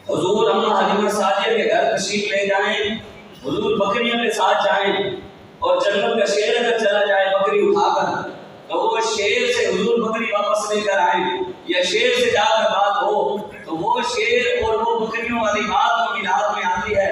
حضور اما حلیمہ سعدیہ کے گھر تشریف لے جائیں، حضور بکریوں کے ساتھ جائیں اور جنگل کا شیر اگر چلا جائے بکری اٹھا کر تو وہ شیر سے حضور بکری واپس لے کر آئیں، یا شیر سے جا کر بات ہو تو وہ شیر اور وہ بکریوں والی بات کو میلاد میں آتی ہے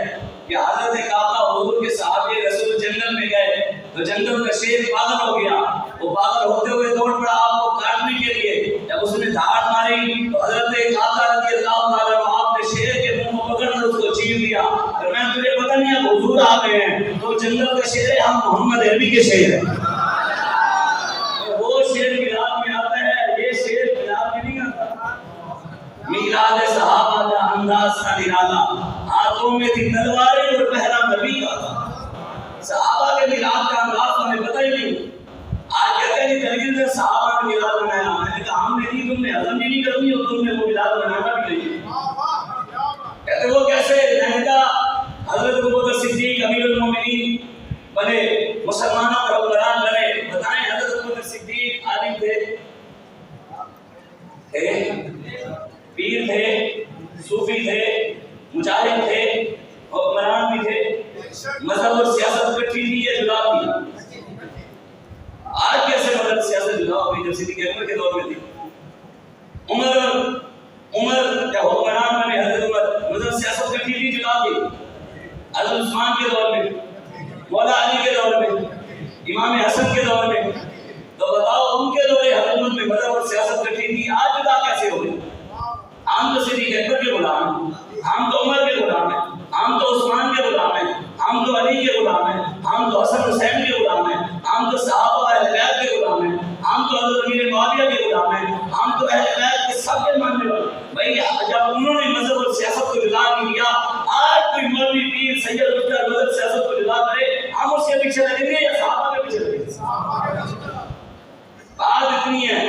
کہ حضرت کعبہ حضور کے صحابہ رسول جنگل میں گئے تو جنگل کا شیر پاگل ہو گیا، وہ پاگل ہوتے ہوئے دوڑ پڑا آپ کو کاٹنے کے لیے، جب اس نے دھاڑ ماری تو حضرت کعبہ رضی اللہ تعالیٰ عنہ آپ نے شیر کے منہ کو پکڑ کر اس کو چیر دیا، پھر میں تجھے پتہ نہیں اب حضور آ گئے ہیں تو جنگل کا شیر ہے، ہم محمد عربی کے شیر ہیں۔ وہ شیر میلاد میں آتا ہے، یہ شیر میلاد میں نہیں آتا۔ میلاد صحابہ کا انداز تھا نرالا، ہاتھوں میں تھی تلواریں اور پہرا نبی کا تھا۔ صحابہ کے میلاد کا انداز ہمیں پتہ ہی نہیں۔ آج کہتے ہیں کہ تلگیر سے صحابہ کا میلاد منایا، میں نے کہا ہم نے نہیں، تم نے ہضم بھی نہیں کرنی اور تم نے وہ میلاد منانا بھی نہیں۔ کہتے وہ کیسے؟ میں نے کہا حضرت ابوبکر صدیق امیر المومنین بنے، مسلمانوں کا حکمران بنے، بتائیں حضرت ابوبکر صدیق عالم تھے، پیر تھے، صوفی تھے، مجاہد تھے، حکمران بھی تھے، مذہب اور سیاست کٹھی تھی یا جدا تھی؟ آج کیسے مذہب سیاست جدا ہو گئی جب صدیق اکبر کے دور میں تھی؟ عمر کیا حکمران بنے، حضرت عمر، مذہب سیاست کٹھی تھی جدا تھی؟ حضرت عثمان کے دور میں، مولا علی کے دور میں، امام حسن کے دور میں، تو بتاؤ ان کے دور حکومت میں مذہب اور سیاست کٹھی تھی، آج جدا کیسے ہو گئی؟ ہم تو صدیق اکبر کے غلام ہیں، ہم تو عمر کے غلام ہیں، ہم تو عثمان کے غلام ہیں، ہم تو علی کے غلام ہیں، ہم تو حسن حسین کے غلام ہیں، ہم تو صحابہ اہل بیت کے غلام ہیں، ہم تو حضرت امیر معاویہ کے غلام ہیں، ہم تو اہل بیت کے سب کے ماننے والے۔ بھائی جب انہوں نے مذہب اور سیاست کو جدا نہیں کیا، آج کوئی مولوی پیر سید اٹھ کر مذہب سیاست کو جدا کرے، ہم اس کے پیچھے لگیں گے یا صحابہ کے پیچھے لگیں گے؟ بات اتنی ہے،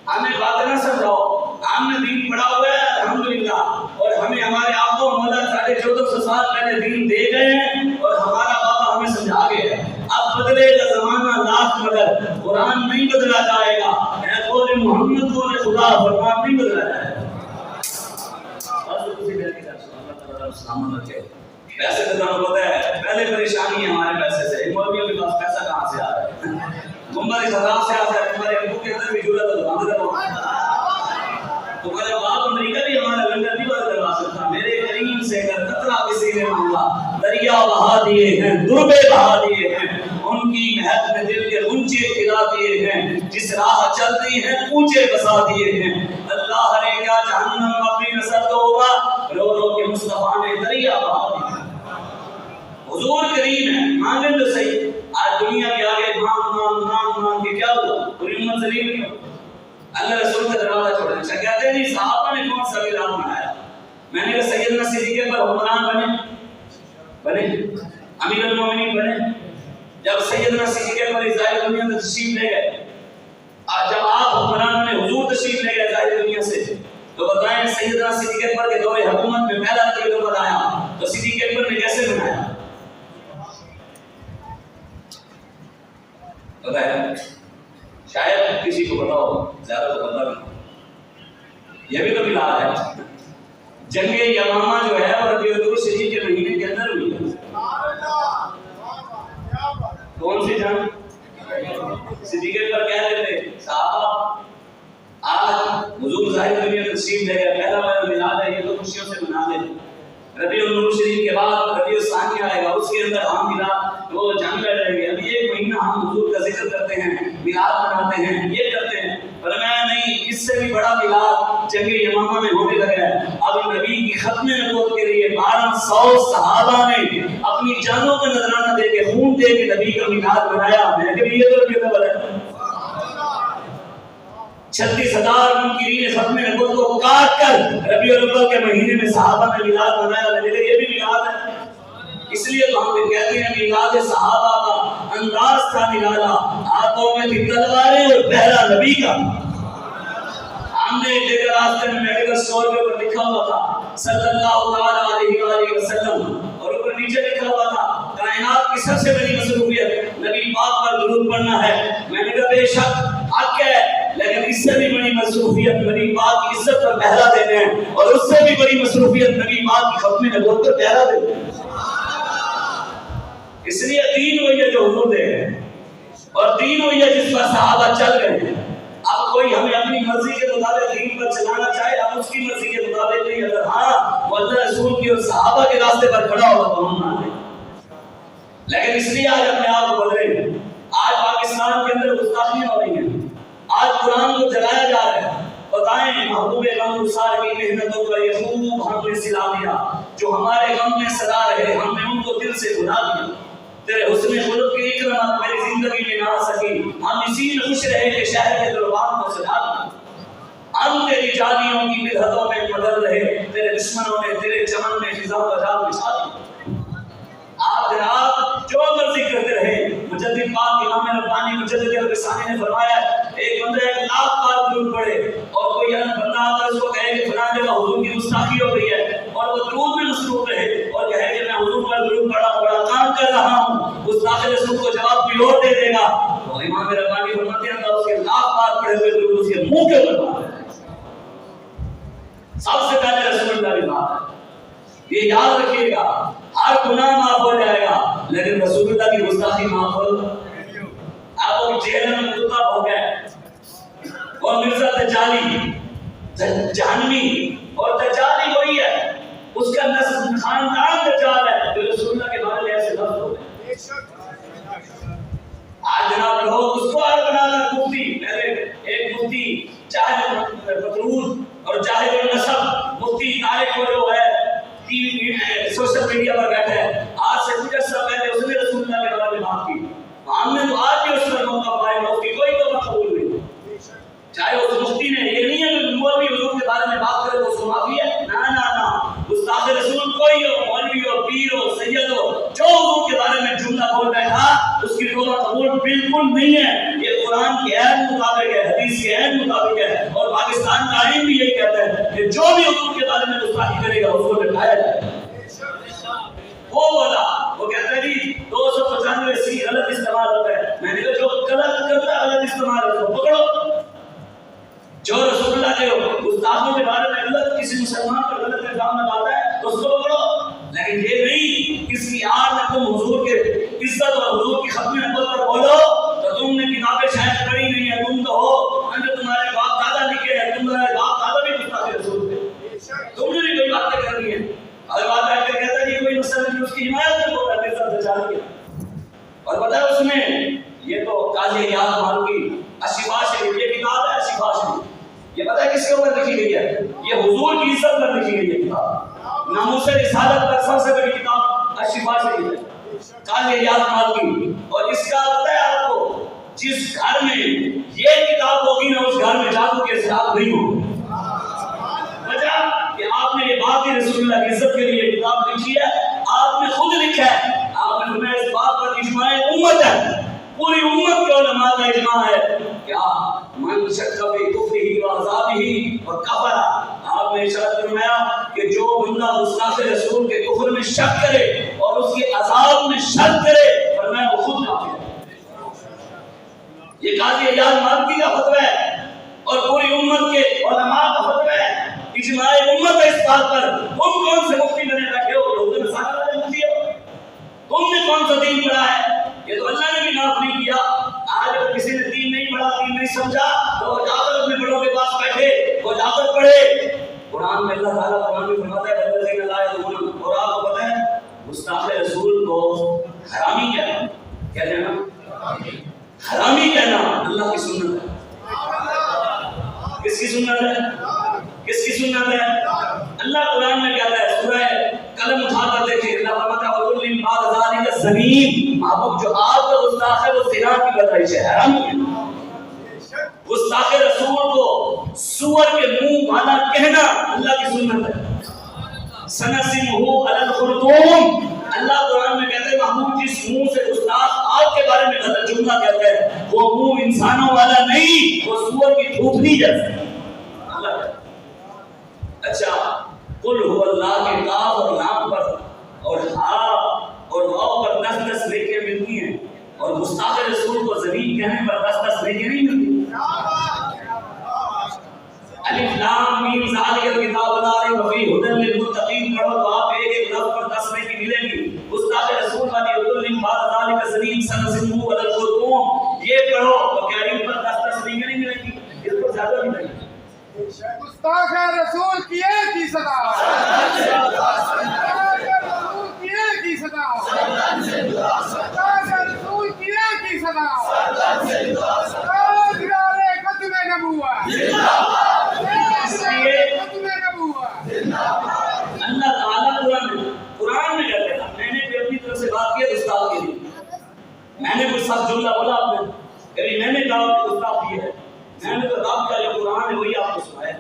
ہمیں بات نہ سمجھاؤ، ہم نے دین پڑھا ہوا ہے الحمدللہ، اور ہمیں ہمارے آپ کو مولا 1450 سال پہلے دین دے گئے ہیں اور ہمارا بابا ہمیں سمجھا گیا ہے۔ اب بدلے گا زمانہ لاکھ مگر قرآن نہیں بدلا جائے گا، اے قول محمد قول خدا فرمان نہیں بدلا جائے گا۔ پیسے تو تمہیں پتہ ہے، پہلے پریشانی ہے ہمارے پیسے سے، مولویوں کے پاس پیسہ کہاں سے آ رہا ہے؟ گنبد خطاب سے آتا ہے، تمہارے ابو کے اندر بھی جرت ہے، بند کرو۔ تمہارے باپ امریکہ بھی ہمارا لنگر نہیں بند کروا سکتا۔ میرے کریم سے اگر قطرہ کسی نے مانگا، دریا بہا دیے ہیں، دربے بہا دیے ہیں، ان کی مہک میں دل کے اونچے کھلا دیے ہیں، جس راہ چلتی ہیں اونچے بسا دیے ہیں۔ اللہ نے کیا جہنم اپنی نظر تو ہوا، رو رو کے مصطفیٰ نے دریا بہا دیا۔ حضور کریم ہے، مانگیں تو صحیح۔ آج دنیا کے آگے مانگ کے کیا ہوا؟ پوری امت ذلیل کیوں؟ اللہ رسول کا دروازہ چھوڑا۔ اچھا کہتے ہیں جی صحابہ نے کون سا میلاد منایا؟ میں نے کہا سیدنا صدیق اکبر حکمران بنے، امیر المومنین بنے۔ جب سیدنا صدیق اکبر ظاہر دنیا میں تشریف لے گئے، جب آپ حکمران بنے، حضور تشریف لے گئے ظاہر دنیا سے، تو بتائیں سیدنا صدیق اکبر کے دور حکومت میں پہلا تغیر بتایا تو صدیق اکبر نے کیسے بنایا؟ بتائیں، شاید کسی کو پتا ہو، زیادہ تو پتا نہیں۔ یہ بھی تو میلاد ہے۔ جنگ یمامہ جو ہے وہ ربیع الاول شریف کے مہینے کے اندر ہوئی ہے۔ کون سی جنگ؟ صدیق اکبر کہتے تھے صحابہ آج حضور ظاہر دنیا میں تشریف لے گئے، پہلا والا میلاد ہے، یہ تو خوشیوں سے منا دیں۔ ربیع الاول شریف کے بعد ربیع الثانی آئے گا، اس کے اندر ہم میلاد وہ جنگ لڑ رہے گے۔ ابھی ایک مہینہ ہم حضور کا ذکر کرتے ہیں، میلاد مناتے ہیں، یہ کرتے ہیں، فرمایا نہیں، اس سے بھی بڑا میلاد جنگ یمامہ میں ہونے لگا ہے۔ اب نبی کی ختم نبوت کے لیے 1200 صحابہ نے اپنی جانوں کا نذرانہ دے کے، خون دے کے نبی کا میلاد منایا۔ میں کہ یہ تو ربیع الاول ہے۔ 36,000 منکرین ختم نبوت کو کاٹ کر ربیع الاول کے مہینے میں صحابہ نے میلاد منایا۔ میں نے یہ بھی میلاد ہے۔ اس لیے تو ہم کہتے ہیں میلاد صحابہ کا انداز تھا نرالا، ہاتھوں میں تھی تلواریں اور پہرا نبی کا۔ ہم نے ایک جگہ راستے میں میڈیکل اسٹور کے اوپر لکھا ہوا تھا صلی اللہ تعالی علیہ وآلہ وسلم، اور اوپر نیچے لکھا ہوا تھا کائنات کی سب سے بڑی مصروفیت نبی پاک پر درود پڑھنا ہے۔ میں نے کہا بے شک حق ہے، لیکن اس اس سے بھی بڑی مصروفیت نبی پاک کی عزت پر پہرا دینے ہیں، اور اس سے بھی بڑی مصروفیت نبی پاک کی ختم نبوت پر پہرا دینے ہیں۔ اس لیے دین وہی ہے جو حضور دے ہیں، اور دین وہی ہے جس پر صحابہ چل رہے ہیں۔ اب کوئی ہمیں اپنی مرضی کے مطابق دین پر چلانا چاہے، ہم اس کی مرضی کے مطابق نہیں، اگر ہاں وہ اللہ رسول کی اور صحابہ کے راستے پر کھڑا ہوگا تو ہم مانیں۔ لیکن اس لیے آج اپنے آپ کو بدلے ہیں۔ آج پاکستان کے اندر گستاخیاں ہو رہی ہیں، آج قرآن کو جلایا جا رہا ہے۔ بتائیں محبوب غم گسار کی محنتوں کا یہ خوب ہم نے سلا دیا، جو ہمارے غم میں سلا رہے ہم نے ان کو دل سے بھلا دیا۔ تیرے حسن خلق کی اکرامات میری زندگی میں نہ آ سکی، ہم اسی میں خوش رہے کہ شہر کے دربار کو سجا دیا۔ ہم تیری جالیوں کی بدعتوں میں بدل رہے، تیرے دشمنوں نے تیرے چمن میں فضا کا جال بچھا دیا۔ آپ جناب جو مرضی کرتے رہے، مجدد پاک امام ربانی مجدد الرسانی نے فرمایا ایک بندہ 1,00,000 بار درود پڑھے اور کوئی بندہ اگر اس کو کہے کہ فلاں جگہ حضور کی گستاخی ہو گئی ہے اور وہ درود میں مصروف رہے اور کہے کہ میں حضور پر درود پڑھا بڑا کام کر رہا ہوں، گستاخ رسول کو جواب کوئی اور دے دے گا، تو امام ربانی فرماتے ہیں اس کے 1,00,000 بار پڑھے ہوئے درود اس کے منہ کے اوپر مارے۔ سب سے پہلے رسول اللہ کی بات ہے، یہ یاد رکھیے گا، ہر گناہ معاف ہو جائے گا لیکن رسول اللہ کی گستاخی معاف ہو۔ آپ وہ جیل میں کتا ہو گئے، وہ مرزا دجالی جہنمی، اور دجالی وہی ہے، اس کا نسل خاندان دجال ہے جو رسول اللہ کے بارے میں ایسے لفظ ہو گئے۔ آج جناب لوگ اس کو آج بنانا مفتی، پہلے ایک مفتی چاہے مطرود اور چاہے جو نسب مفتی طارق کو جو ہے سوشل میڈیا پر بیٹھا ہے، آج سے کچھ عرصہ پہلے اس نے رسول اللہ کے بارے میں بات کی، ہم نے تو آج بھی اس پر موقع پائے گا، اس کی کوئی توبہ قبول نہیں، چاہے اس مفتی نے، یہ نہیں ہے کہ مولوی حضور کے بارے میں بات کرے تو اس کو معافی ہے، نہ گستاخ رسول کوئی ہو، مولوی ہو، پیر ہو، سید ہو، جو حضور کے بارے میں جملہ بول بیٹھا اس کی توبہ قبول بالکل نہیں ہے۔ یہ قرآن کے عین مطابق ہے، حدیث کے عین مطابق ہے، اور پاکستان کا آئین بھی یہی کہتا ہے کہ جو بھی حضور کے بارے میں گستاخی کرے گا اس کو لٹایا جائے گا۔ وہ بولا، وہ کہتا ہے جی 295 سی غلط استعمال ہوتا ہے، میں نے کہا جو غلط کرتا ہے غلط استعمال ہے تو پکڑو، جو رسول اللہ کے گستاخوں کے بارے میں غلط کسی مسلمان پر غلط الزام لگاتا ہے تو اس کو پکڑو، لیکن یہ نہیں کسی آڑ میں تم حضور کے عزت اور حضور کی ختم نبوت پر بولو تو تم نے کتابیں شاید پڑھی نہیں ہے، تم تو ہو جو تمہارے باپ دادا لکھے ہیں، تمہارے باپ دادا بھی گستاخ رسول تھے، تم نے بھی کوئی باتیں کرنی ہے۔ اور بات بیٹھ کر کہتا ہے کوئی مسئلہ نہیں، اس کی حمایت میں بول رہا ہے سب بچا لیا، اور بتایا اس نے یہ تو قاضی یاد مالکی اشفا شریف، یہ کتاب ہے اشفا شریف، یہ پتہ ہے کس کے اوپر لکھی گئی ہے؟ یہ حضور کی عزت پر لکھی گئی ہے کتاب، ناموس رسالت پر سب سے بڑی کتاب اشفا شریف ہے، قاضی یاد مالکی، اور اس کا پتہ ہے آپ کو جس گھر میں یہ کتاب ہوگی نا اس گھر میں جادو کے اثرات نہیں ہوگی، وجہ کہ آپ نے یہ بات ہی رسول اللہ کی عزت کے لیے کتاب لکھی ہے، آپ نے خود لکھا ہے، آپ نے فرمایا اس بات پر اجماع امت ہے، پوری امت کے علماء کا اجماع ہے، کیا من شک فی کفرہ و عذابہ و کفر، آپ نے ارشاد فرمایا کہ جو بندہ گستاخ رسول کے کفر میں شک کرے اور اس کے عذاب میں شک کرے فرمایا وہ خود کافر ہے۔ یہ قاضی یاد مالکی کا فتویٰ ہے اور پوری امت کے علماء کا فتویٰ ہے، اجماع امت ہے اس بات پر۔ تم کون سے مفتی بنے بیٹھے ہو؟ لوگ مسائل والے مفتی ہو، تم نے کون سا دین پڑھا ہے؟ یہ تو اللہ نے بھی معاف نہیں کیا۔ آج اگر کسی نے دین نہیں پڑھا، دین نہیں سمجھا تو وہ جا کر اپنے بڑوں کے پاس بیٹھے، وہ جا کر پڑھے۔ قرآن میں اللہ تعالیٰ قرآن میں فرماتا ہے الذین لا یعلمون، اور آپ کو پتہ ہے گستاخ رسول کو حرامی کہنا، کیا کہنا؟ حرامی کہنا اللہ کی سنت ہے۔ کس کی سنت ہے؟ کس کی سنت ہے؟ اللہ قرآن میں کہتا ہے، سورہ قلم اٹھا کر دیکھیں، اللہ فرماتا ہے وَقُلْ مِن بَعْدِ ذَلِكَ زَنِيمٌ، محبوب جو آپ کا گستاخ ہے وہ زنا کی پیدائش ہے، حرامی ہے۔ گستاخ رسول کو سور کے منہ والا کہنا اللہ کی سنت ہے۔ سَنَسِمُهُ عَلَى الْخُرْطُومِ، اللہ قرآن میں کہتے ہیں محمود جس منہ سے گستاخ آپ کے بارے میں غلط جملہ کہتے ہیں وہ منہ انسانوں والا نہیں، وہ سور کی تھوتنی جیسا ہے۔ اچھا قل هو اللہ کے کاف اور لام پر اور ہا اور واو پر 10 نیکیاں ملتی ہیں، اور گستاخ رسول کو زمین کہنے پر 10 نیکیاں نہیں ملتی۔ ہدی للمتقین پڑھو تو آپ ایک ایک لفظ پر 10 نیکی ملے گی. گستاخ رسول والی عدل بعد ذالک سنین سنسمو علی الخرطوم یہ پڑھو تو کیا ان پر 10 نیکی نہیں ملے گی؟ اس پر زیادہ بھی نہیں. گستاخ رسول کی ایک ہی صدا، گستاخ رسول کی ایک ہی صدا، گستاخ رسول کی ایک ہی صدا. تاجدار ختم نبوت، ختم نبوت. اللہ تعالیٰ قرآن میں کہتے ہیں. میں نے بھی اپنی طرف سے بات کی گستاخ کے لیے. میں نے کوئی سخت جملہ بولا آپ نے کبھی میں نے کہا کہ گستاخ کی ہے. میں نے تو رب کا جو قرآن ہے وہی آپ کو سنایا.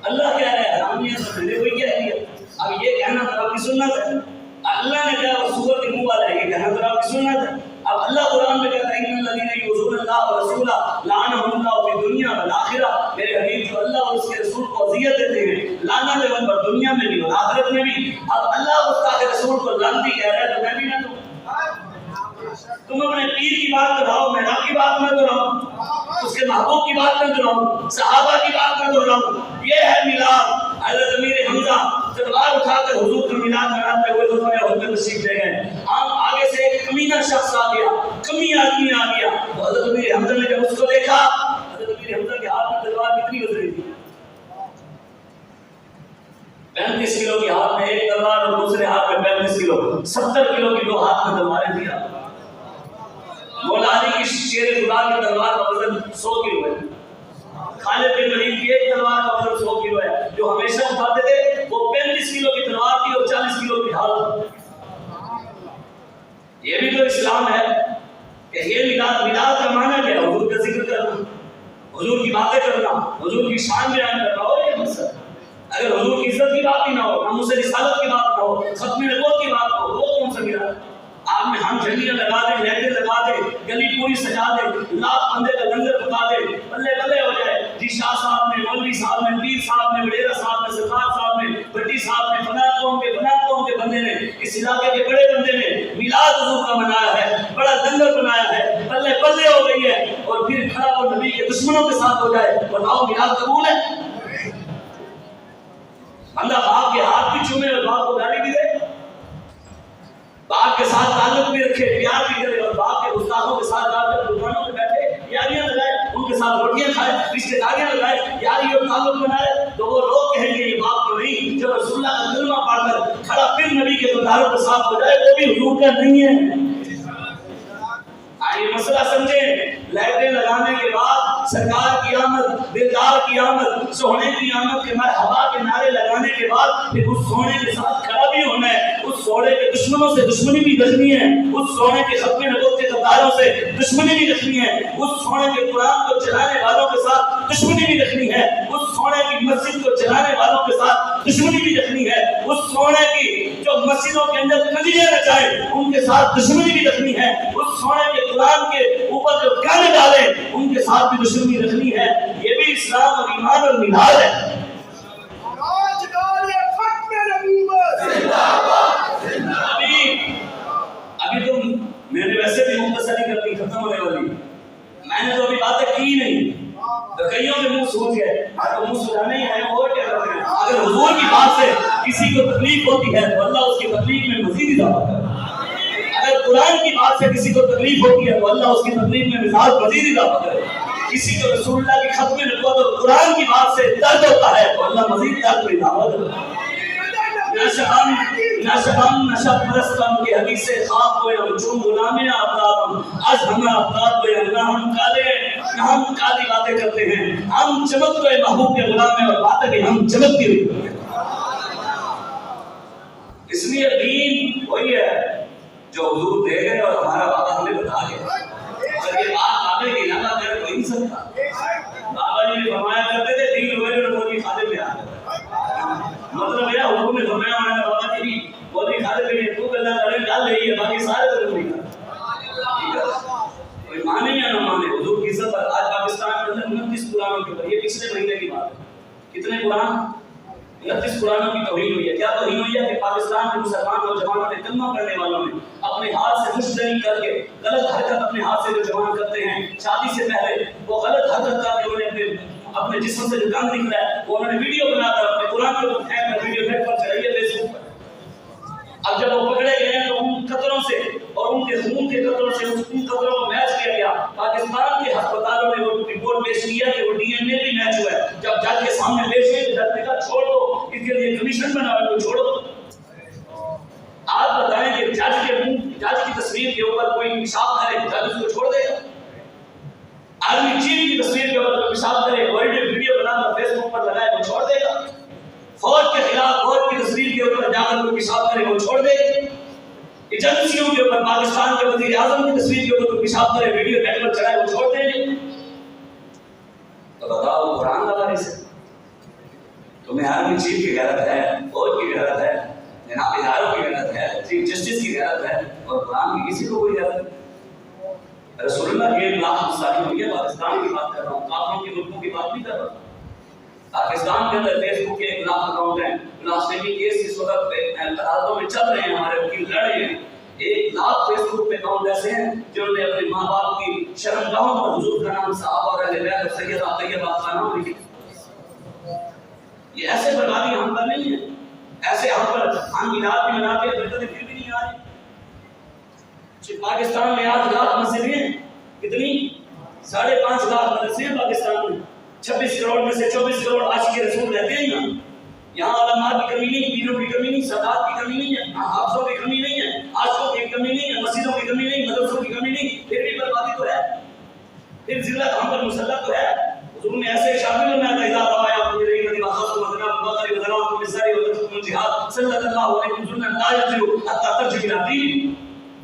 اللہ کہہ رہا ہے حرامی ہے تو میں نے وہی کہہ دیا. اب یہ کہنا تو آپ کی سنت ہے. اللہ نے کہا وہ سورت کے منہ والا ہے یہ کہنا تو آپ کی سنت ہے. اب اللہ قرآن میں کہتا ہے ان الذین یؤذون اللہ ورسولہ لعنهم اللہ فی الدنیا والآخرہ. میرے حبیب جو اللہ اور اس کے رسول کو اذیت دیتے ہیں لعنت ہے ان پر دنیا میں بھی اور آخرت میں بھی. اب اللہ اس کا رسول کو لعنتی کہہ رہا ہے تو میں بھی نہ دوں. تم اپنے پیر کی بات کراؤ میں آپ کی بات نہ کراؤ, اس کے محبوب کی بات نہ کراؤ, صحابہ کی بات نہ کراؤ. یہ ہے میلاد. حضرت امیر حمزہ تلوار اٹھا کر حضور کا میلاد مناتے ہوئے دنیا میں تشریف لے گئے. آگے سے ایک کمینہ شخص آ گیا, کمی آدمی آ گیا. حضرت امیر حمزہ نے جب اس کو دیکھا, حضرت امیر حمزہ کے ہاتھ میں تلوار کتنی گزری تھی؟ 35 کلو کی ہاتھ میں ایک تلوار اور دوسرے ہاتھ میں 35 کلو, 70 کلو کی دو ہاتھ میں تلواریں تھی. مولا علی کی شیر خدا کی تلوار کا وزن 100 کلو ہے. خالد بن ولید کی ایک تلوار کا وزن 100 کلو ہے. جو ہمیشہ اٹھاتے تھے وہ 35 کلو کی تلوار تھی اور 40 کلو کی ڈھال. یہ بھی تو اسلام ہے کہ یہ میلاد کا معنی کیا ہے؟ حضور کا ذکر کرنا, حضور کی باتیں کرنا, حضور کی شان بیان کرنا. اور یہ مقصد اگر حضور کی عزت کی بات ہی نہ ہو, ہم اسے رسالت کی بات نہ ہو, ختم نبوت کی بات نہ ہو, وہ کون سا میلاد؟ آپ میں ہم جھنڈیاں لگا دیں, لہٹیں لگا دیں, گلی پوری سجا دیں, لاکھ بندے کا لنگر پکا دیں, بلے بلے ہو جائے. جی شاہ صاحب نے, مولوی صاحب نے, پیر صاحب نے, وڈیرا صاحب نے, سرکار صاحب نے, بٹی صاحب نے, فلاں قوم کے بندے نے, اس علاقے کے بڑے بندے نے میلاد حضور کا منایا ہے, بڑا لنگر بنایا ہے, بلے بلے ہو گئی ہے, اور پھر کھڑا اور نبی کے دشمنوں کے ساتھ ہو جائے. بتاؤ میلاد قبول ہے؟ بندہ باپ کے ہاتھ بھی چومے اور باپ کو گالی بھی دے, باپ کے ساتھ تعلق بھی رکھے, پیار بھی کرے, اور باپ کے گستاخوں کے ساتھ جا کر دکانوں میں بیٹھے یاریاں لگائے, ان کے ساتھ روٹیاں کھائے, رشتے داریاں لگائے, یاری اور تعلق بنائے, تو وہ لوگ کہیں گے یہ باپ تو نہیں. جو رسول اللہ کا کلمہ پڑھ کر کھڑا پھر نبی کے دلداروں کے ساتھ ہو جائے وہ بھی حضور کا نہیں ہے. آئیے مسئلہ سمجھیں. لائٹیں لگانے کے بعد سرکار کی آمد, دلدار کی آمد, سونے کی آمد کے مرحبا کے نعرے لگانے کے بعد پھر اس سونے کے ساتھ کھڑا بھی ہونا ہے. اس سونے کے دشمنوں سے دشمنی بھی رکھنی ہے, اس سونے کے ختم نبوت کے غداروں سے دشمنی بھی رکھنی ہے, اس سونے کے قرآن کو چلانے والوں کے ساتھ دشمنی بھی رکھنی ہے, اس سونے کی مسجد کو چلانے والوں کے ساتھ دشمنی بھی رکھنی ہے, اس سونے کی جو مسجدوں کے اندر کنجریاں رچائیں ان کے ساتھ دشمنی بھی رکھنی ہے, اس سونے کے قرآن کے اوپر جو گانے ڈالیں ان کے ساتھ بھی دشمنی رکھنی ہے. یہ بھی اسلام اور ایمان اور میلاد ہے. ابھی تو میں نے ویسے بھی مختصری کرنی ختم ہونے والی, میں نے تو ابھی باتیں کی نہیں, تو کئیوں کے منہ سوچ گئے, تو منہ سجانے ہی ہیں اور کیا کرتے ہیں. اگر حضور کی بات سے کسی کو تکلیف ہوتی ہے تو اللہ اس کی تکلیف میں مزید اضافہ کرے. اگر قرآن کی بات سے کسی کو تکلیف ہوتی ہے تو اللہ اس کی تکلیف میں مزید اضافہ کرے. کسی کو رسول اللہ کی ختم نبوت اور قرآن کی بات سے درد ہوتا ہے تو اللہ مزید درد میں اضافہ کرے. نشہم نشہ پرستم کے حدیث خواب کو ہم چون غلامی افرادم از ہمیں افراد کو نہ ہم کالی باتیں کرتے ہیں, ہم چمک کو محبوب کے غلام ہیں اور باتیں بھی ہم چمک کی ہوئی کرتے ہیں. اس لیے دین وہی ہے جو حضور دے گئے اور ہمارا بابا ہمیں بتا گئے. اگر یہ بات بابے کی نہ کرے تو نہیں سکتا. بابا جی نے فرمایا کرتے تھے دین ہوئے اور مولوی خادم میں آ مطلب ہے حکم نے فرمایا ہمارا بابا جی مولوی خادم میں تو اللہ تعالی ڈال رہی ہے, باقی سارے طرف نہیں کرتا. کوئی مانے یا نہ مانے حضور کی عزت پر آج پاکستان کے اندر 29 قرآنوں کے اوپر, یہ پچھلے مہینے کی بات ہے, کتنے قرآن 29 قرآنوں کی توہین ہوئی ہے. کیا توہین ہوئی ہے کہ پاکستان کے مسلمان نوجوانوں نے, کلمہ پڑھنے والوں نے اپنے ہاتھ سے مشتری کر کے غلط حرکت اپنے ہاتھ سے جو جوان کرتے ہیں شادی سے پہلے, وہ غلط حرکت کر کے انہوں نے اپنے جسم سے جو گند نکلا ہے وہ انہوں نے ویڈیو بنا کر اپنے قرآن کے اوپر پھینک کر ویڈیو نیٹ پر چلایا. اب جب وہ پکڑے گئے تو ان قطروں سے اور ان کے خون کے قطروں سے ان قطروں کو میچ کیا گیا. پاکستان کے ہسپتالوں نے وہ رپورٹ پیش کیا کہ وہ ڈی این اے بھی میچ ہوا ہے. جب جج کے سامنے پیش ہوئے تو جج نے کہا چھوڑ دو, اس کے لیے کمیشن بنا ہوا ہے, چھوڑو. آپ بتائیں کہ جج کی تصویر کے اوپر کوئی پیشاب کرے, جج اس کو چھوڑ دے گا؟ آرمی چیف کی تصویر کے اوپر پیشاب کرے, ویڈیو بنا کر فیس بک پر لگائے, وہ چھوڑ دے گا؟ فوج کے خلاف فوج کی تصویر کے اوپر جا کر کوئی پیشاب کرے, وہ چھوڑ دے گا؟ ایجنسیوں کے اوپر پاکستان کے وزیر اعظم کی تصویر کے اوپر پیشاب کرے, ویڈیو نیٹ پر چڑھائے, وہ چھوڑ دیں گے؟ تو بتاؤ قرآن کا وارث ہے؟ تمہیں آرمی چیف کی غیرت ہے, فوج کی غیرت ہے, جناب اداروں کی غیرت ہے, چیف جسٹس کی غیرت ہے, اور قرآن کی کسی کو کوئی غیرت نہیں. رسول اللہ کی 1 لاکھ مستحکم ہوئی ہے. پاکستان کی بات کر رہا ہوں, کافروں کی ملکوں کی بات نہیں کر رہا. پاکستان کے اندر فیس بک کے 1 لاکھ اکاؤنٹ ہیں. بلاسفیمی کیس اس وقت عدالتوں میں چل رہے ہیں, ہمارے وکیل لڑ رہے ہیں. 1 لاکھ فیس بک پہ اکاؤنٹ ایسے ہیں جنہوں نے اپنے ماں باپ کی شرمگاہوں پر حضور کا نام, صحابہ اور اہل بیت اور سیدہ طیبہ کا نام لکھے. یہ ایسے بربادی ہم پر نہیں ہے, ایسے ہم پر ہم میلاد بھی مناتے ہیں, برکتیں پھر بھی نہیں آ رہی. پاکستان میں 8 لاکھ مسجدیں ہیں, کتنی 5.5 لاکھ مدرسے ہیں پاکستان میں. 26 کروڑ میں سے 24 کروڑ عاشق رسول رہتے ہیں یہاں. یہاں علماء کی کمی نہیں, پیروں کی کمی نہیں, سادات کی کمی نہیں ہے, حافظوں کی کمی نہیں ہے, عاشقوں کی کمی نہیں ہے, مسجدوں کی کمی نہیں, مدرسوں کی کمی نہیں. پھر بھی بربادی تو ہے, پھر ذلت ہم پر مسلط تو ہے. حضور نے ایسے شامل میں اذا آیا اپنی رہی ندی وخص مدنا بقری وذرا کو مساری و جہاد صلی اللہ علیہ وسلم لا یذلو حتى ترجع الى دین.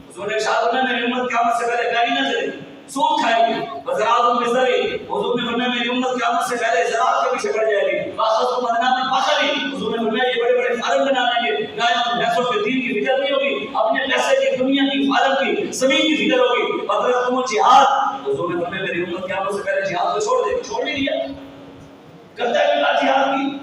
حضور نے ارشاد فرمایا میری امت قیامت سے پہلے گالی نہ چلے, سود کھائے گی. وزراعت مساری, حضور نے فرمایا میری امت قیامت سے پہلے زراعت کے پیچھے پڑ جائے گی. وخص مدنا بقری, حضور نے فرمایا یہ بڑے بڑے فارم بنا لیں گے, گایوں بھینسوں کے دین کی فکر نہیں ہوگی, اپنے پیسے کی دنیا کی فارم کی زمین کی فکر ہوگی. وترکتم الجہاد, حضور نے فرمایا میری امت قیامت سے پہلے جہاد کو چھوڑ دے, چھوڑ نہیں دیا. کرتا ہے کہ جہاد کی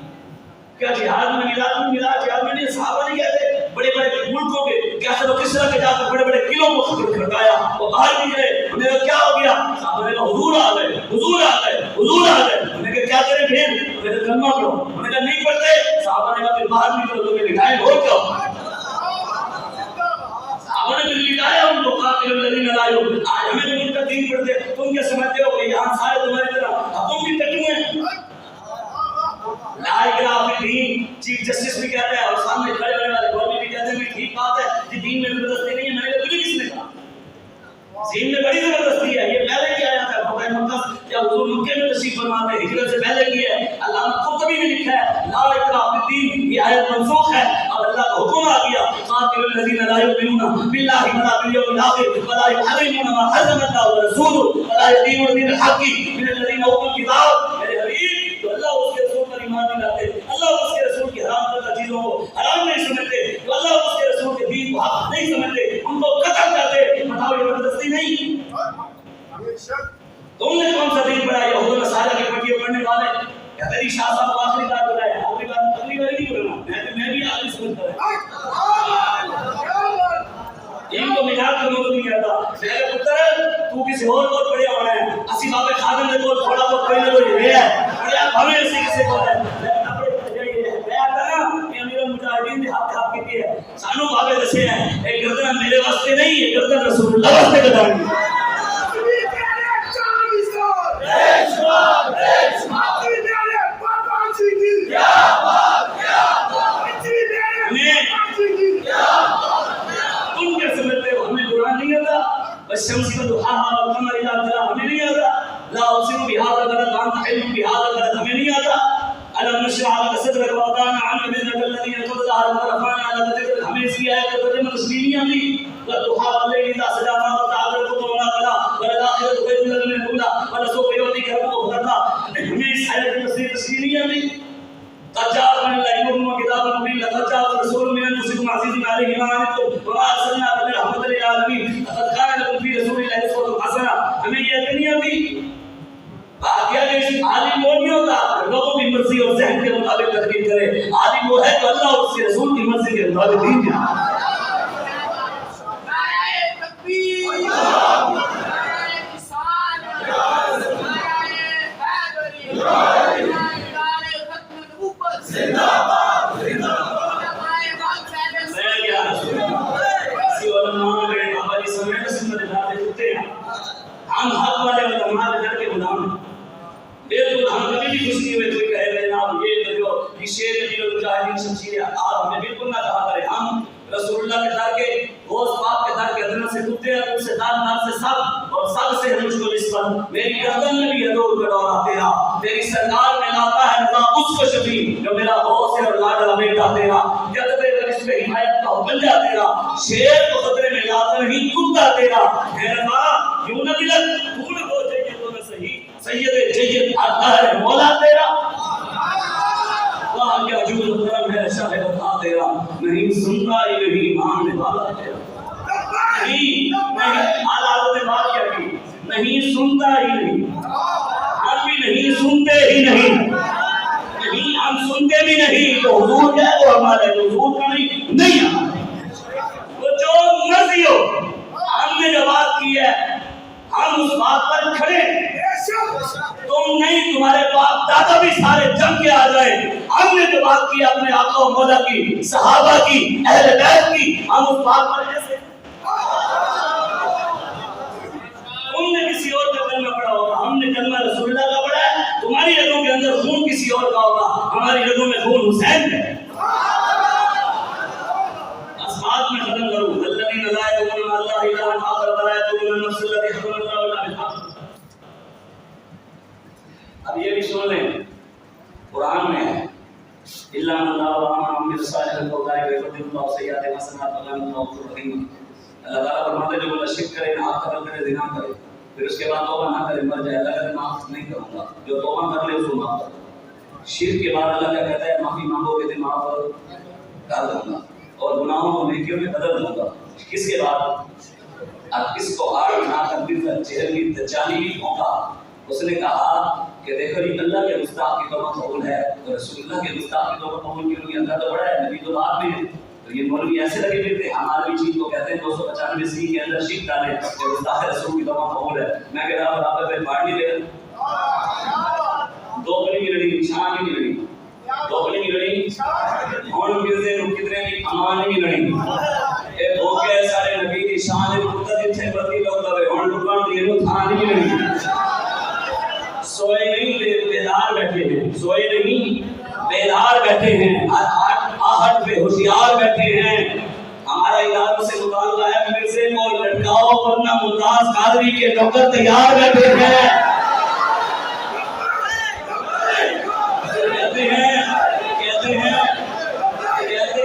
کیا جہاد میں ملا جہاد میں نہیں. صحابہ نہیں کہتے بڑے بڑے ملکوں کے کیسے کس طرح کے جا کر بڑے بڑے قلعوں کو کھڑکایا, وہ باہر نکلے, انہیں کہا کیا ہو گیا؟ صحابہ نے کہا حضور آ گئے, حضور آ گئے, حضور آ گئے. انہیں کہا کیا کریں پھر؟ انہیں کہا کلمہ پڑھو. انہیں کہا نہیں پڑھتے. صحابہ نے کہا پھر باہر نکلو, تمہیں لٹائیں اور کیا ہو؟ صحابہ نے پھر لٹایا ان کو, قاتل الذین لا یؤمنون. آج ہمیں تو ان کا دین پڑھتے, تم کیا سمجھتے ہو کہ یہاں سارے تمہاری طرح حکم کی ٹٹو ہیں؟ لا اکراہ فی الدین, چیف جسٹس بھی کہتا ہے اور سامنے کھڑے ہونے والے گورنر بھی کہتے ہیں کہ ٹھیک بات ہے کہ دین میں زبردستی نہیں ہے. میں نے کہا تمہیں کس نے کہا؟ دین میں بڑی زبردستی ہے. یہ پہلے کی آیت ہے, فتح مکہ جب حضور مکے میں تشریف فرما تھے, ہجرت سے پہلے کی ہے. علامہ قرطبی نے لکھا ہے لا اکراہ فی الدین, یہ آیت منسوخ ہے. اب اللہ کا حکم آ گیا, قاتل الذین لا یؤمنون باللہ ولا بالیوم الاخر ولا یحرمون ما حرم اللہ ورسولہ ولا یدینون دین الحق من الذین اوتوا الکتاب. میرے حبیب, تو اللہ اس کے رسول پر ایمان نہیں لاتے, اللہ اس کے رسول کی حرام کردہ چیزوں کو حرام نہیں سمجھتے, تو اللہ اس کے رسول کے دین کو حق نہیں سمجھتے, ان کو قتل کرتے. بتاؤ یہ زبردستی نہیں؟ تم نے کون سا دین پڑھا؟ یہود و نصارہ کی پٹیاں پڑھنے والے. یا تیری شاہ صاحب کو آخری بات بتایا, آخری بات اگلی بار نہیں بولنا, میں بھی آخری سمجھتا ہوں. ان کو مجاز کا موضوع نہیں کہتا. میرے پتر تو کسی اور کو پڑھیا ہونا ہے, اسی بابے خادم نے کو تھوڑا بہت پڑھنے کو یہ ہے, پڑھیا ہمیں اسی کسی کو ہے. مجاہدین نے حق کی ہے, سانو بابے دسے ہیں, ایک گردن میرے واسطے نہیں, ایک گردن رسول اللہ واسطے کٹانی ہے. تم کیا سمجھتے ہو ہمیں قرآن نہیں آتا؟ والشمس وضحاها والقمر اذا تلاها ہمیں نہیں آتا؟ لا اقسم بهذا البلد وانت حل بهذا البلد ہمیں نہیں آتا؟ ألم نشرح لك صدرك ووضعنا عنك وزرك الذي أنقض ظهرك ورفعنا لك ذكرك. ہمیں اس کی آیت کو ترجمہ تسلیمی آتی. والضحى والليل إذا سجى ما ودعك ربك وما قلى وللآخرة خير لك من الأولى ولسوف يعطيك ربك فترضى. ہمیں اس آیت کی تفسیر تسلیمی آتی. قد جاءكم من الله نور وكتاب مبين لقد جاءكم رسول من أنفسكم عزيز عليه ما عنتم وما أرسلناك إلا رحمة للعالمين لقد كان لكم في رسول الله أسوة حسنة. ہمیں یہ نہیں آتی. باقیہ کہ عالم وہ نہیں ہوتا لوگوں کی مرضی اور ذہن کے مطابق تقریر کرے, عالم وہ ہے جو اللہ اور اس کے رسول کی مرضی کے مطابق دین جانے. نعرہ تکبیر, نعرہ رسالت, نعرہ حیدری, نعرہ ختم نبوت, زندہ باد, زندہ باد. میں کیا میری گردن میں بھی ہے دور کٹورا تیرا، تیری سرکار میں لاتا ہے رضا اس کو شفیع جو میرا غوث ہے اور لاڈلا بیٹا تیرا، جذبے پر اس پہ حمایت کا بنجا تیرا، شیر کو خطرے میں لاتا نہیں کتا تیرا، ہے رضا یوں نہ دلت تو نہ ہو جیدوں میں صحیح سید جید الدہر مولا تیرا، واہ کیا جود کرم ہے شاہ وفا تیرا، نہیں سنتا ہی نہیں ماننے والا تیرا، نہیں آلہ نے بات کیا کی، نہیں سنتا ہی نہیں، ہم بھی نہیں سنتے ہی نہیں، نہیں ہم سنتے بھی نہیں، تو حضور ہے وہ ہمارے حضور کا نہیں ہمارے، وہ جو مرضی ہو، ہم نے جو بات کی ہے ہم اس بات پر کھڑے، تم نہیں تمہارے باپ دادا بھی سارے جم کے آ جائیں، ہم نے جو بات کی اپنے آقا و مولا کی، صحابہ کی، اہل بیت کی، ہم اس بات پر ایسے تم نے کسی اور کا کلمہ پڑھا ہوگا، ہم نے کلمہ رسول اللہ کا پڑھا ہے، تمہاری رگوں کے اندر خون کسی اور کا ہوگا، ہماری رگوں میں خون حسین ہے، اسمات میں ختم کرو، الذین لا یدعون مع اللہ الہا آخر ولا یقتلون النفس التي حرم اللہ الا بالحق۔ اب یہ بھی سن لیں، قرآن میں ہے الا من تاب وآمن وعمل صالحا فاولئک یبدل اللہ سیئاتہم حسنات وکان اللہ غفورا رحیما۔ اللہ تعالیٰ فرماتے جو بندہ شرک کرے، نہ قتل کرے، زنا کرے، پھر اس کے بعد توبہ نہ کرے، مر جائے، اللہ کہتا ہے معاف نہیں کروں گا، جو توبہ کر لے اس کو معاف کر دوں۔ شرک کے بعد اللہ کیا کہتا ہے معافی مانگو گے تو معاف کر دوں گا اور گناہوں کو نیکیوں میں بدل دوں گا۔ کس کے بعد؟ اب اس کو آڑ بنا کر دل چہرگی دجالی بھی پھونکا، اس نے کہا کہ دیکھو یہ اللہ کے گستاخ کی توبہ قبول ہے اور رسول اللہ کے گستاخ کی توبہ قبول کیوں نہیں؟ اللہ تو بڑا ہے، نبی تو بعد میں ہے۔ تو یہ مولوی ایسے لگے پھرتے ہمارے بھی چیز کو کہتے ہیں 295 سی کے اندر شک ڈالے کہ گستاخ رسول کی توبہ قبول ہے۔ میں کہہ رہا ہوں برابر پہ پاڑ نہیں لے دو گلی کی لڑی نشان نہیں لڑی، دو گلی کی لڑی ہون مرزے نو کتنے کی امان نہیں لڑی، اے بھوکے سارے نبی کی شان مقدس جتھے بدی لوگ دے ہون ٹکان دی نو تھا نہیں لڑی، سوئے نہیں بیدار بیٹھے ہیں، سوئے نہیں بیدار بیٹھے ہیں، آہٹ پہ ہوشیار بیٹھے ہیں۔ ہمارا اداروں سے مطالبہ ہے مرزے کو لٹکاؤ ورنہ ممتاز قادری کے نوکر تیار بیٹھے ہیں، کہتے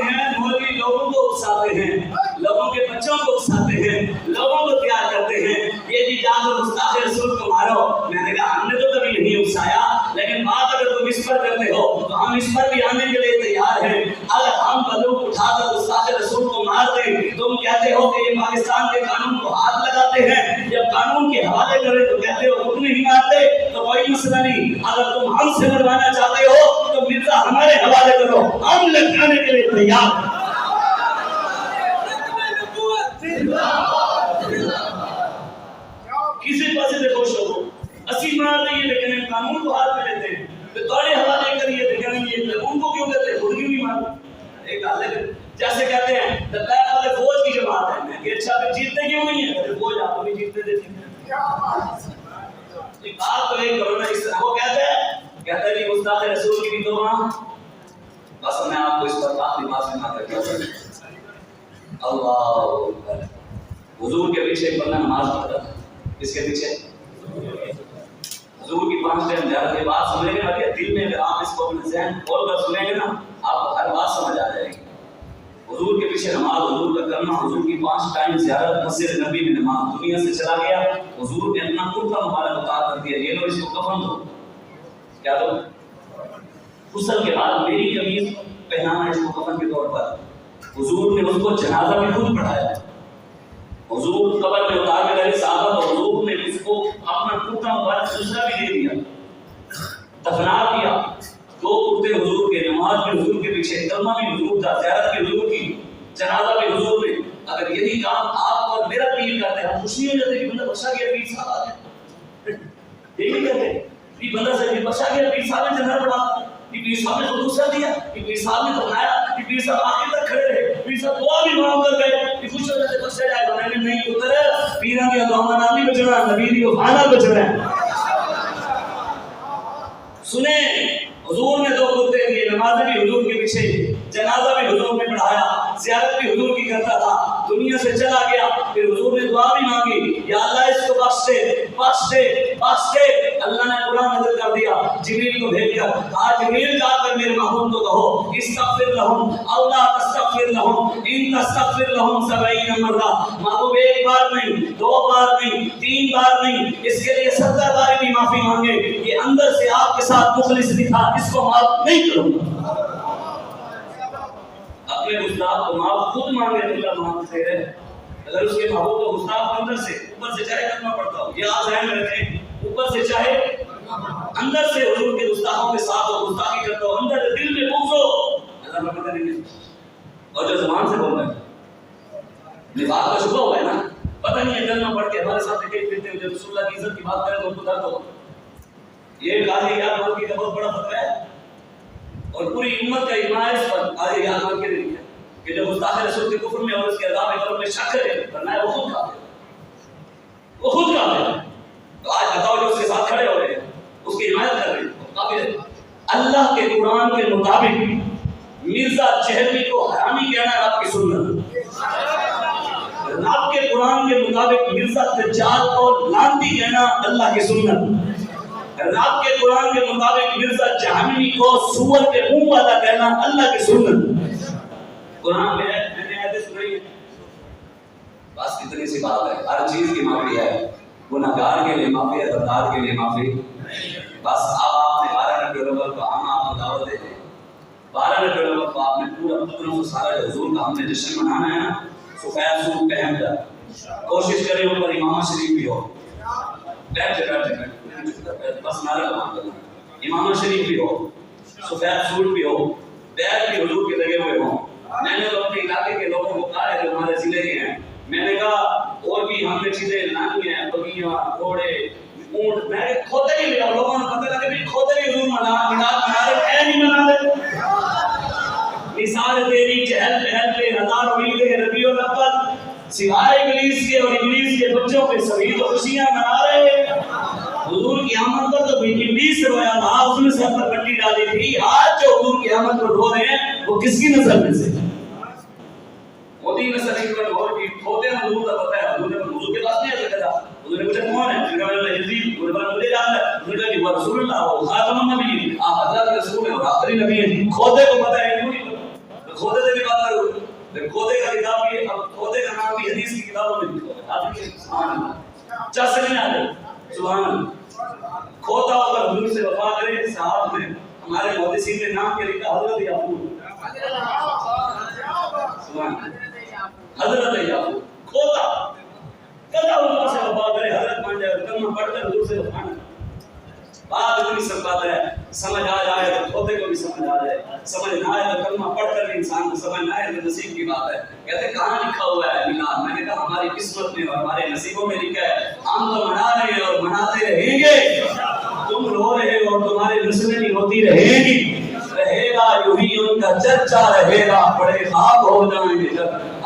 ہیں مولوی لوگوں کو اکساتے ہیں، لوگوں کے بچوں کو اکساتے ہیں، لوگوں کو تیار کرتے ہیں، یہ جی جا کر گستاخ رسول کو مارو۔ میں نے کہا ہم نے تو کبھی نہیں اکسایا، لیکن بات اگر تم اس پر کرتے ہو تو ہم اس پر بھی آنے کے لیے تیار ہیں۔ اگر ہم بندوق اٹھا کر گستاخ رسول کو مار دیں، تم کہتے ہو کہ یہ پاکستان کے قانون کو ہاتھ لگاتے ہیں، جب قانون کے حوالے کرے تو کہتے ہو خود نہیں مارتے، تو کوئی مسئلہ نہیں۔ اگر تم ہم سے مروانا چاہتے ہو تو مرزا ہمارے حوالے کرو، ہم لٹکانے کے لیے تیار ہیں۔ کسی پاسے سے خوش ہو اسی مار دیں لیکن قانون کو ہاتھ میں لیتے ہیں، تو توڑے حوالے کریے تو کہیں گے لوگوں کو کیوں کہتے ہیں، خود کیوں نہیں مارتے؟ ایک حال ہے جیسے کہتے ہیں لبیک والے فوج کی جماعت ہے، میں کہ اچھا پھر جیتتے کیوں نہیں ہے؟ کہتے فوج آپ کو بھی جیتتے دیتے ہیں۔ ایک بات تو نہیں کرو نا اس طرح، وہ کہتے ہیں کہ گستاخ رسول کی بھی توبہ، بس میں آپ کو اس پر بات نماز میں نہ کر کے اللہ حضور کے پیچھے ایک بندہ نماز پڑھتا تھا، اس کے پیچھے حضور کی 5 ٹائم زیارت کی بات سنیں گے نا، دل میں اگر آپ اس کو اپنے ذہن کھول کر سنیں گے نا آپ کو ہر بات سمجھ آ جائے گی۔ حضور کے پیچھے نماز حضور کا کرنا، حضور کی 5 ٹائم زیارت، مسجد نبی میں نماز، دنیا سے چلا گیا، حضور نے اپنا کرتا مبارک اتار کر دیا، یہ لو اس کو کفن دو، کیا دو؟ غسل کے بعد میری قمیض پہنانا اس کو کفن کے طور پر۔ حضور نے اس کو جنازہ بھی خود پڑھایا، حضور قبر میں اتار کے گئے صحابہ، تو حضور نے اس کو اپنا کرتا مبارک دوسرا بھی دے دیا، دفنا دیا۔ 2 کرتے حضور کے، نماز بھی حضور کے پیچھے، کلمہ بھی حضور کا، زیارت بھی حضور کی، جنازہ بھی حضور نے۔ اگر یہی کام آپ اور میرا پیر کرتے ہیں، ہم خوش نہیں ہو جاتے کہ بندہ بخشا گیا، پیر صاحب آ گئے، یہی نہیں کہتے کہ بندہ سے بخشا گیا، پیر صاحب نے جنازہ پڑھا، کہ پیر صاحب نے کو دوسرا دیا، کہ پیر صاحب نے دفنایا، کہ پیر صاحب آخر تک کھڑے رہے، پیر صاحب دعا بھی مانگ کر گئے کہ خوش ہو جاتے بخشا جائے گا۔ میں نے نہیں پتر، پیراں دی دعاواں نال نہیں بچنا، نبی دی وفا نال بچنا ہے۔ سنیں حضور نے 2 کرتے دیے، نماز بھی حضور کے پیچھے، جنازہ بھی حضور نے پڑھایا، زیارت بھی حضور کی کرتا تھا، دنیا سے چلا گیا، پھر حضور نے دعا بھی مانگی، یا اللہ اس کو بخش دے. اللہ نے قرآن نازل کر دیا جبریل کو بھیج کر، کہا جبریل جا کر میرے محبوب کو کہو استغفر لہم او لا تستغفر لہم ان تستغفر لہم 70 مرہ. محبوب ایک بار نہیں، 2 بار نہیں، 3 بار نہیں، اس کے لیے 70 بار بھی معافی مانگے. یہ اندر سے آپ کے ساتھ مخلص نہیں تھا، اس کو معاف نہیں کروں گا. اپنے گستاخ کو معاف خود مانگے، اللہ معاف کرے. اگر اس کے محبوب کو گستاخ اندر سے اوپر سے چاہے کرنا پڑتا ہو، یہ آپ ذہن میں رکھیں، اوپر سے چاہے اندر سے حضور کے گستاخوں کے ساتھ ہو، گستاخی کرتا ہو، اندر سے دل میں بغض ہو، اللہ کا پتہ نہیں. اور جو زبان سے بول رہا ہے نفاق کا شبہ ہوا ہے نا، پتہ نہیں ہے کلمہ پڑھ کے ہمارے ساتھ ایک پھرتے ہوئے جب رسول اللہ کی عزت کی بات کرے تو ان کو درد ہو. یہ قاضی یاد مالکی کا بہت بڑا فتویٰ ہے اور پوری امت کا اجماع ہے اس پر. قاضی یاد مالکی نے لکھا کہ جو گستاخ رسول کے کفر میں اور اس کے عذاب قبر میں شک ہے ورنہ وہ خود کافر ہے، وہ خود کافر ہے. تو آج بتاؤ جو اس کے ساتھ کھڑے ہو رہے ہیں، اس کی حمایت کر رہے ہیں، وہ کافر ہے. اللہ کے قرآن کے مطابق مرزا چہلوی کو حرامی کہنا ہے آپ کی سنت. آپ کے قرآن کے مطابق مرزا دجال کو لعنتی کہنا اللہ کی سنت. آپ کے قرآن کے مطابق مرزا جہنمی کو سور کے منہ والا کہنا اللہ کی سنت. قرآن میں ہے، میں نے آیتیں سنائی ہے. بس کتنی سی بات ہے، ہر چیز کی معافی ہے. گناہگار کے لیے معافی ہے، بدکار کے لیے معافی. بس آپ نے 12 نومبر کو ہم آپ کو دعوت دے دیں. 12 نومبر کو آپ نے پورا پتنوں سے سارا حضور کا ہم نے جشن منانا ہے نا، سفید سوٹ پہن کر کوشش کریں اوپر امام شریف بھی ہو. بیٹھے بس نعرہ کمان کرنا. امام شریف بھی ہو، سفید سوٹ بھی ہو، بیگ بھی حضور کے لگے ہوئے ہوں. میں نے تو اپنے علاقے کے لوگوں کو کہا ہے جو ہمارے ضلع کے ہیں، میں نے کہا اور بھی ہم نے چیزیں لانی ہیں، بگیاں، گھوڑے، اونٹ. میں نے کھوتے ہی لیا، لوگوں نے پتہ لگا کہ کھوتے ہی حضور منا رہے ہیں، نہیں منا رہے. مثال تیری چہل پہل پہ ہزار میلے ربیع الاول، سوائے ابلیس کے اور ابلیس کے بچوں پہ سبھی تو خوشیاں منا رہے ہیں. حضور کی آمد پر تو ابلیس سے رویا تھا، اس نے سر پر پٹی ڈالی تھی. آج جو حضور کی آمد پر رو رہے ہیں وہ کس کی نسل میں سے؟ موٹی نسل کی پر غور کی. کھوتے ہیں حضور کا پتہ ہے، حضور کے پاس نہیں آ سکتا. حضور نے پوچھا کون ہے؟ انہوں نے کہا اللہ یزید. انہوں نے کہا مجھے جانتا ہے. انہوں نے کہا کہ وہ رسول اللہ وہ خاتم النبی، آپ حضرت رسول ہیں اور آخری نبی ہیں. کھوتے کو پتہ ہے کیوں نہیں پتہ؟ کھوتے سے بھی بات کرو. کھوتے کا کتاب بھی، اب کھوتے کا نام بھی حدیث کی کتابوں میں لکھا ہے. آپ سبحان اللہ چا سمجھ آ جائے. سبحان اللہ. کھوتا ہو کر حضور سے وفا کرے. صحابہ میں ہمارے محدثین نے نام کے لکھا حضرت یعقوب. سبحان اللہ. حضرت یعقوب کھوتا کدا حضور سے وفا کرے، حضرت مان جائے، کلمہ پڑھ کر حضور سے وفا کرے. بات اتنی سب بات ہے، سمجھ آ جائے تو کھوتے کو بھی سمجھ آ جائے، سمجھ نہ آئے تو کلمہ پڑھ کر بھی انسان کو سمجھ نہ آئے تو نصیب کی بات ہے. کہتے کہاں لکھا ہوا ہے میلاد؟ میں نے کہا ہماری قسمت میں اور ہمارے نصیبوں میں لکھا ہے. ہم تو منا رہے ہیں اور مناتے رہیں گے. تم رو رہے ہو اور تمہاری نسلیں نہیں ہوتی رہیں گی. رہے گا یوں ہی ان کا چرچا رہے گا، بڑے خواب ہو جائیں گے جب